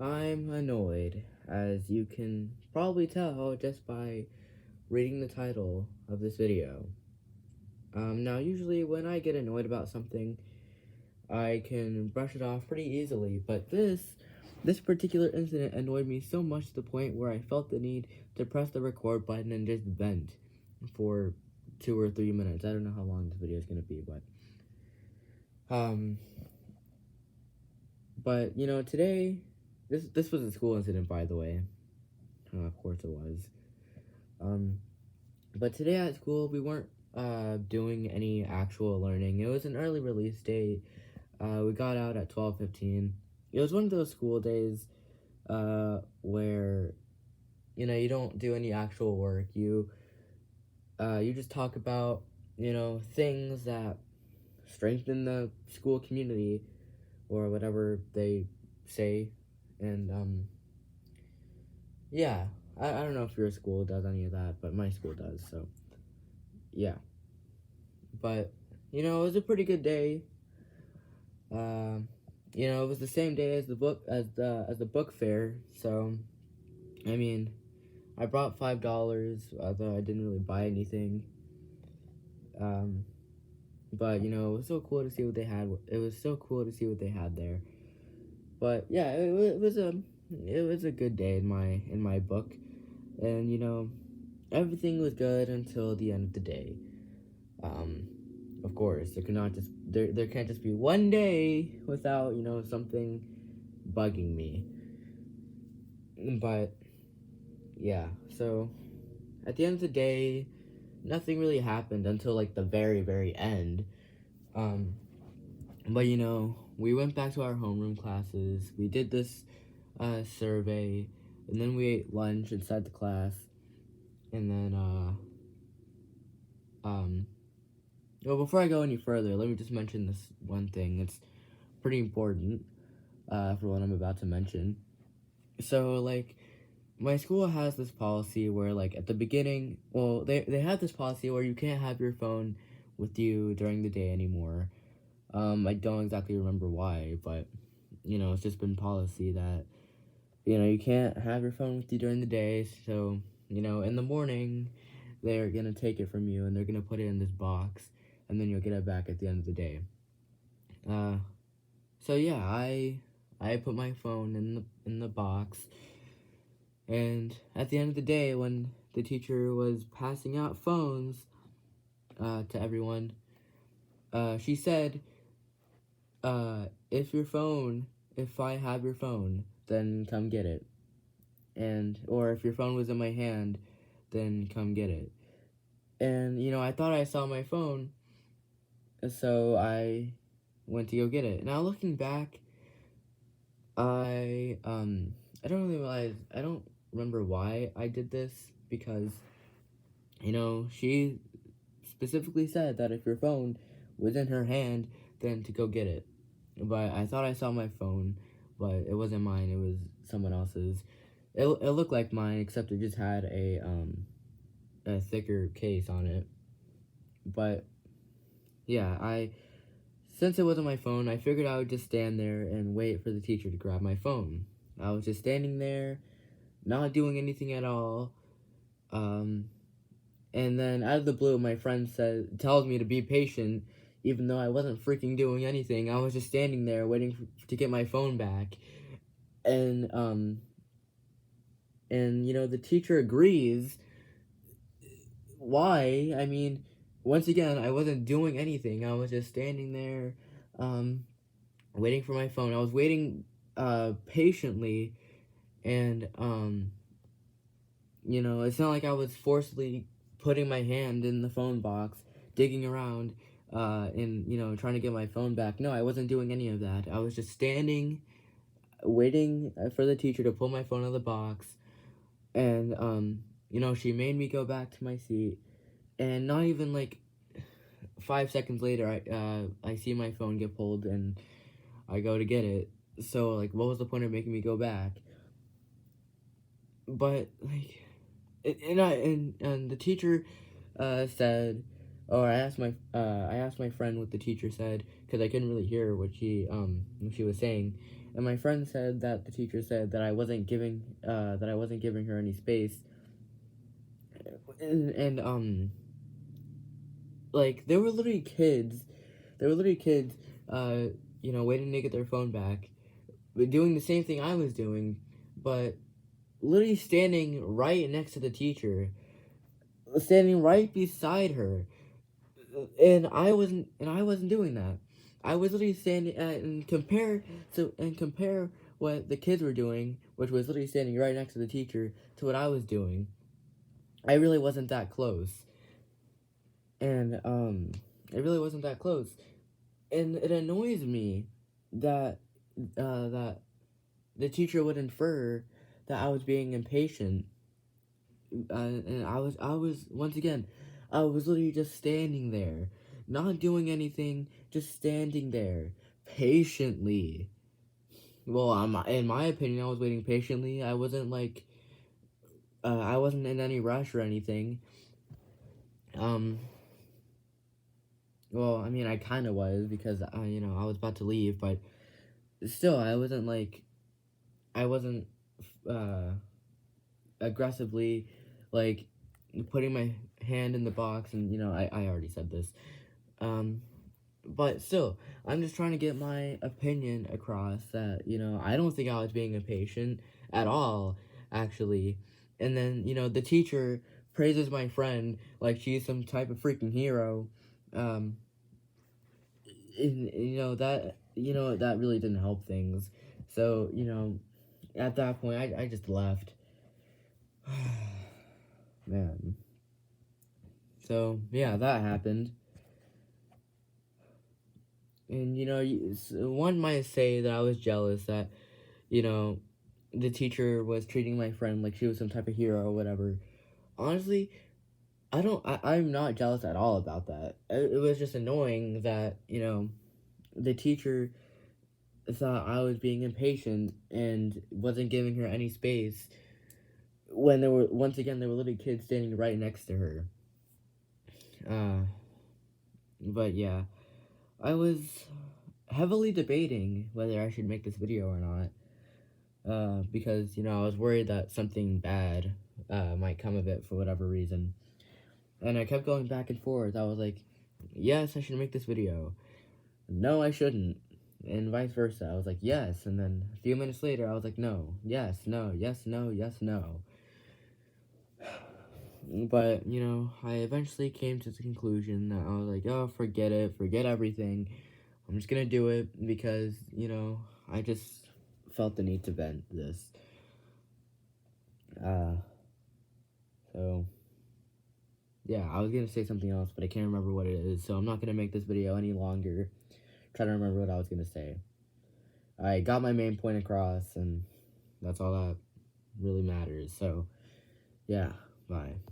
I'm annoyed, as you can probably tell just by reading the title of this video. Now usually when I get annoyed about something, I can brush it off pretty easily, but this particular incident annoyed me so much to the point where I felt the need to press the record button and just vent for 2 or 3 minutes. I don't know how long this video is gonna be, um, but today, this was a school incident, by the way. Of course it was. Um, but today at school, we weren't doing any actual learning. It was an early release day. We got out at 12:15. It was one of those school days where you don't do any actual work. You just talk about things that strengthen the school community or whatever they say, and yeah. I don't know if your school does any of that, but my school does, so yeah. But it was a pretty good day. It was the same day as the book fair, so I mean, I brought $5, although I didn't really buy anything. But it was so cool to see what they had. It was so cool to see what they had there. But yeah, it was a good day in my book, and everything was good until the end of the day. Of course, there can't just be one day without something bugging me. But yeah, so at the end of the day, nothing really happened until like the very very end. Um, but we went back to our homeroom classes. We did this survey, and then we ate lunch inside the class, and then well, before I go any further, let me just mention this one thing. It's pretty important for what I'm about to mention. So, like, my school has this policy where, like, at the beginning, well, they have this policy where you can't have your phone with you during the day anymore. I don't exactly remember why, but, it's just been policy that, you can't have your phone with you during the day, so, in the morning, they're gonna take it from you, and they're gonna put it in this box, and then you'll get it back at the end of the day. So yeah, I put my phone in the box, and at the end of the day, when the teacher was passing out phones to everyone, she said, if I have your phone, then come get it, or if your phone was in my hand, then come get it. And I thought I saw my phone, so I went to go get it. Now looking back, I don't really realize, I don't remember why I did this, because she specifically said that if your phone was in her hand, then to go get it. But I thought I saw my phone, but it wasn't mine, it was someone else's. It looked like mine, except it just had a thicker case on it. But yeah, since it wasn't my phone, I figured I would just stand there and wait for the teacher to grab my phone. I was just standing there, not doing anything at all. And then out of the blue, my friend tells me to be patient, even though I wasn't freaking doing anything. I was just standing there waiting to get my phone back. And the teacher agrees. Why? I mean, once again, I wasn't doing anything. I was just standing there, waiting for my phone. I was waiting patiently, and it's not like I was forcibly putting my hand in the phone box, digging around, and trying to get my phone back. No, I wasn't doing any of that. I was just standing, waiting for the teacher to pull my phone out of the box, and she made me go back to my seat, and not even like 5 seconds later, I see my phone get pulled, and I go to get it. So like, what was the point of making me go back? But like, and the teacher said, or I asked my friend what the teacher said, because I couldn't really hear what she was saying. and my friend said that the teacher said that I wasn't giving her any space, and like there were literally kids, uh, waiting to get their phone back, doing the same thing I was doing, but literally standing right next to the teacher, standing right beside her, and I wasn't doing that. I was literally standing and compare what the kids were doing, which was literally standing right next to the teacher, to what I was doing. I really wasn't that close, and it really wasn't that close, and it annoys me that that the teacher would infer that I was being impatient, and I was once again, I was literally just standing there, not doing anything, just standing there patiently. Well, in my opinion, I was waiting patiently. I wasn't like, I wasn't in any rush or anything. Um, well, I mean, I kind of was because I was about to leave, but still, I wasn't, uh, aggressively, like, putting my hand in the box, and I already said this. But still, I'm just trying to get my opinion across that, I don't think I was being impatient at all, actually. And then, the teacher praises my friend like she's some type of freaking hero. Um, and, that really didn't help things. So, at that point, I just left. Man. So, yeah, that happened. And, one might say that I was jealous that, you know, the teacher was treating my friend like she was some type of hero or whatever. Honestly, I'm not jealous at all about that. It was just annoying that, the teacher thought I was being impatient and wasn't giving her any space when once again, there were little kids standing right next to her. But yeah, I was heavily debating whether I should make this video or not. Because, I was worried that something bad, might come of it for whatever reason. And I kept going back and forth. I was like, yes, I should make this video. No, I shouldn't. And vice versa. I was like, yes. And then a few minutes later, I was like, no, yes, no, yes, no, yes, no. But, I eventually came to the conclusion that I was like, oh, forget it, forget everything. I'm just gonna do it because, I just felt the need to vent this. So, yeah, I was gonna say something else, but I can't remember what it is, so I'm not gonna make this video any longer. Try to remember what I was gonna say. I got my main point across, and that's all that really matters. So, yeah, bye.